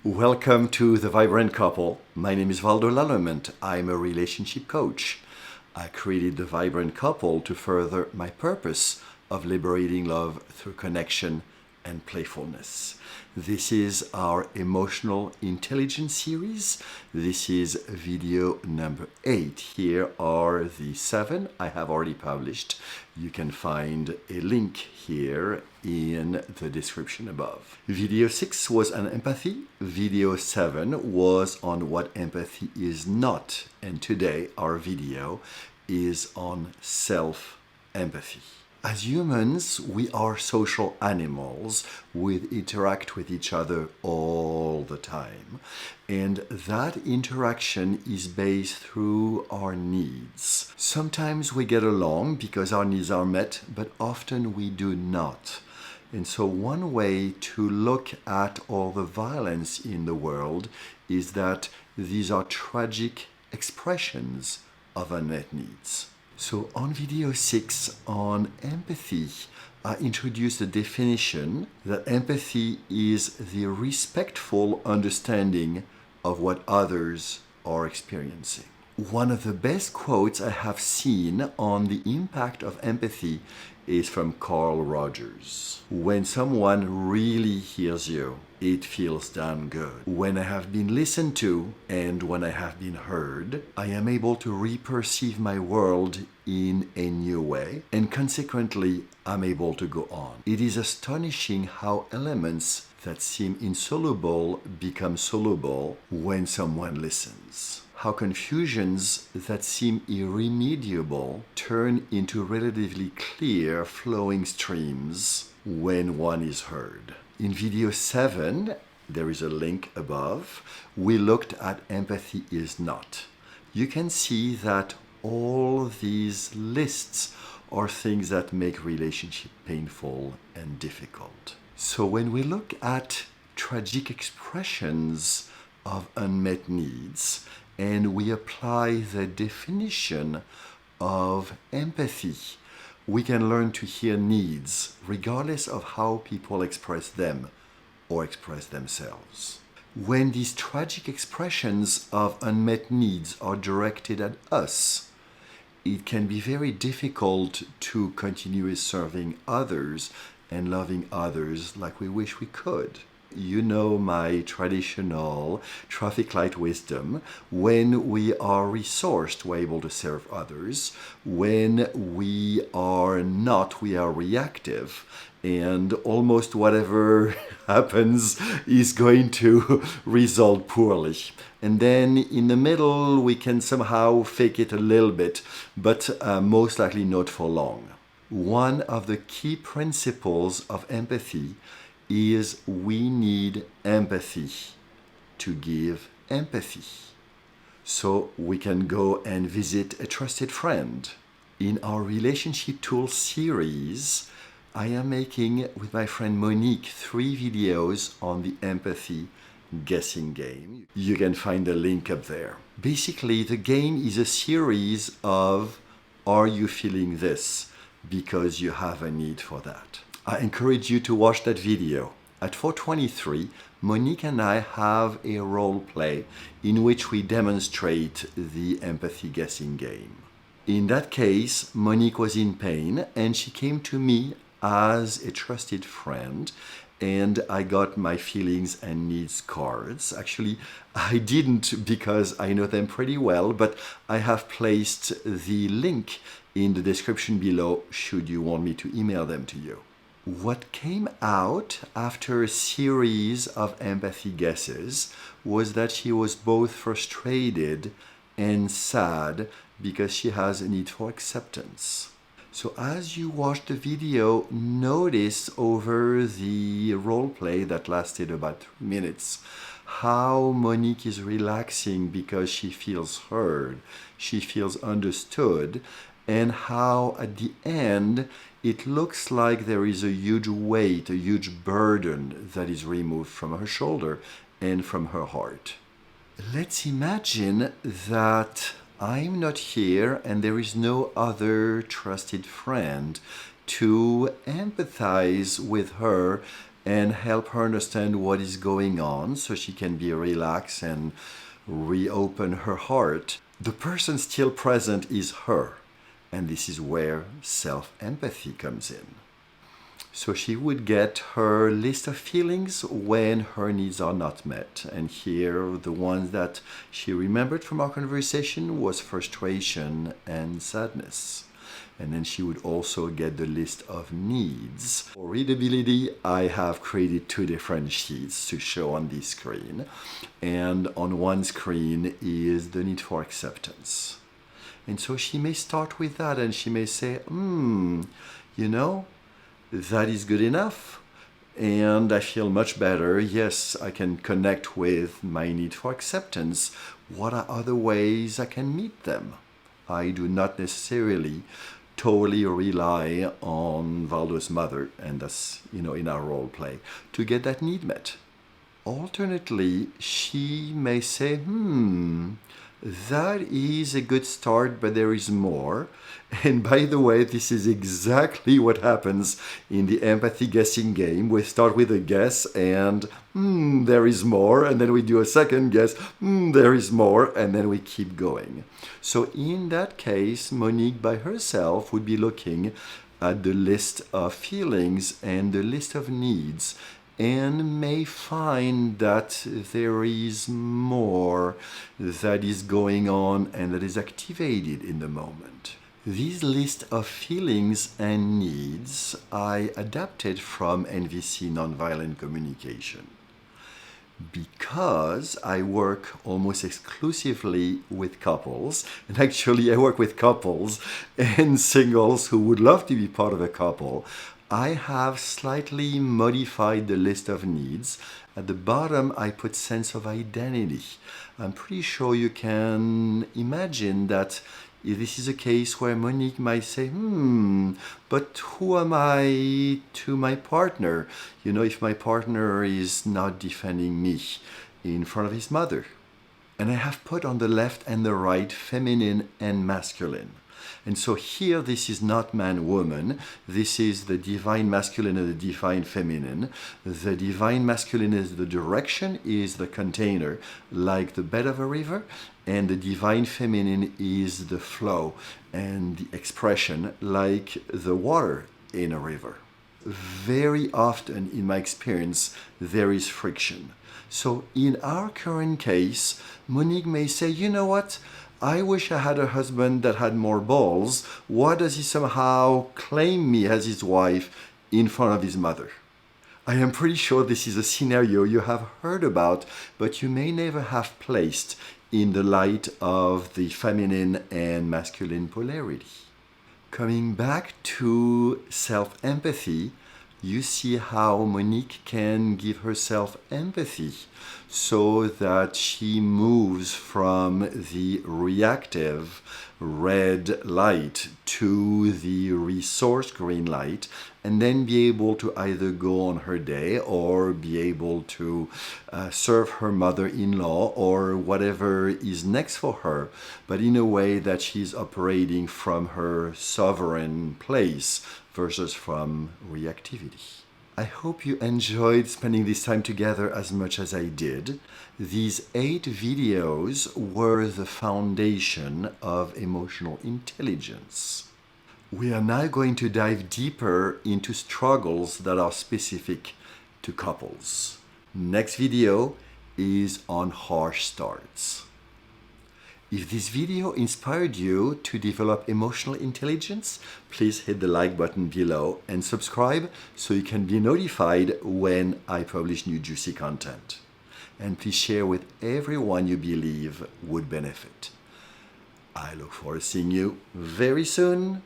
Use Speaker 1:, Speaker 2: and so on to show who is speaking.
Speaker 1: Welcome to The Vibrant Couple. My name is Valdo Lallemand. I'm a relationship coach. I created The Vibrant Couple to further my purpose of liberating love through connection and playfulness. This is our emotional intelligence series. This is video number 8. Here are the 7 I have already published. You can find a link here in the description above. Video 6 was on empathy. Video 7 was on what empathy is not. And today our video is on self-empathy. As humans, we are social animals. We interact with each other all the time. And that interaction is based through our needs. Sometimes we get along because our needs are met, but often we do not. And so one way to look at all the violence in the world is that these are tragic expressions of unmet needs. So on video 6 on empathy, I introduced a definition that empathy is the respectful understanding of what others are experiencing. One of the best quotes I have seen on the impact of empathy is from Carl Rogers. When someone really hears you, it feels damn good. When I have been listened to and when I have been heard, I am able to re-perceive my world in a new way, and consequently, I'm able to go on. It is astonishing how elements that seem insoluble become soluble when someone listens. How confusions that seem irremediable turn into relatively clear flowing streams when one is heard. In video 7, there is a link above, we looked at empathy is not. You can see that all these lists are things that make relationship painful and difficult. So when we look at tragic expressions of unmet needs, and we apply the definition of empathy, we can learn to hear needs regardless of how people express them or express themselves. When these tragic expressions of unmet needs are directed at us, it can be very difficult to continue serving others and loving others like we wish we could. You know my traditional traffic light wisdom. When we are resourced, we're able to serve others. When we are not, we are reactive. And almost whatever happens is going to result poorly. And then in the middle, we can somehow fake it a little bit, but most likely not for long. One of the key principles of empathy is we need empathy to give empathy. So we can go and visit a trusted friend. In our relationship tools series, I am making with my friend Monique 3 videos on the empathy guessing game. You can find the link up there. Basically, the game is a series of are you feeling this? Because you have a need for that. I encourage you to watch that video. At 4:23, Monique and I have a role play in which we demonstrate the empathy guessing game. In that case, Monique was in pain and she came to me as a trusted friend, and I got my feelings and needs cards. Actually, I didn't because I know them pretty well, but I have placed the link in the description below should you want me to email them to you. What came out after a series of empathy guesses was that she was both frustrated and sad because she has a need for acceptance. So as you watch the video, notice over the role play that lasted about 3 minutes how Monique is relaxing because she feels heard, she feels understood, and how at the end it looks like there is a huge weight, a huge burden that is removed from her shoulder and from her heart. Let's imagine that I'm not here and there is no other trusted friend to empathize with her and help her understand what is going on so she can be relaxed and reopen her heart. The person still present is her, and this is where self-empathy comes in. So she would get her list of feelings when her needs are not met. And here, the ones that she remembered from our conversation was frustration and sadness. And then she would also get the list of needs. For readability, I have created two different sheets to show on this screen. And on one screen is the need for acceptance. And so she may start with that and she may say, that is good enough. And I feel much better. Yes, I can connect with my need for acceptance. What are other ways I can meet them? I do not necessarily totally rely on Valdo's mother, and that's, in our role play, to get that need met. Alternately, she may say, that is a good start, but there is more. And by the way, this is exactly what happens in the empathy guessing game. We start with a guess and there is more. And then we do a second guess, there is more. And then we keep going. So in that case, Monique by herself would be looking at the list of feelings and the list of needs, and may find that there is more that is going on and that is activated in the moment. This list of feelings and needs I adapted from NVC Nonviolent Communication because I work almost exclusively with couples. And actually I work with couples and singles who would love to be part of a couple. I have slightly modified the list of needs. At the bottom, I put sense of identity. I'm pretty sure you can imagine that if this is a case where Monique might say, but who am I to my partner? If my partner is not defending me in front of his mother. And I have put on the left and the right feminine and masculine. And so here, this is not man-woman. This is the divine masculine and the divine feminine. The divine masculine is the direction, is the container, like the bed of a river. And the divine feminine is the flow and the expression, like the water in a river. Very often, in my experience, there is friction. So in our current case, Monique may say, you know what? I wish I had a husband that had more balls. Why does he somehow claim me as his wife in front of his mother? I am pretty sure this is a scenario you have heard about, but you may never have placed in the light of the feminine and masculine polarity. Coming back to self-empathy, you see how Monique can give herself empathy so that she moves from the reactive red light to the resource green light, and then be able to either go on her day or be able to serve her mother-in-law or whatever is next for her, but in a way that she's operating from her sovereign place versus from reactivity. I hope you enjoyed spending this time together as much as I did. These 8 videos were the foundation of emotional intelligence. We are now going to dive deeper into struggles that are specific to couples. Next video is on harsh starts. If this video inspired you to develop emotional intelligence, please hit the like button below and subscribe so you can be notified when I publish new juicy content. And please share with everyone you believe would benefit. I look forward to seeing you very soon.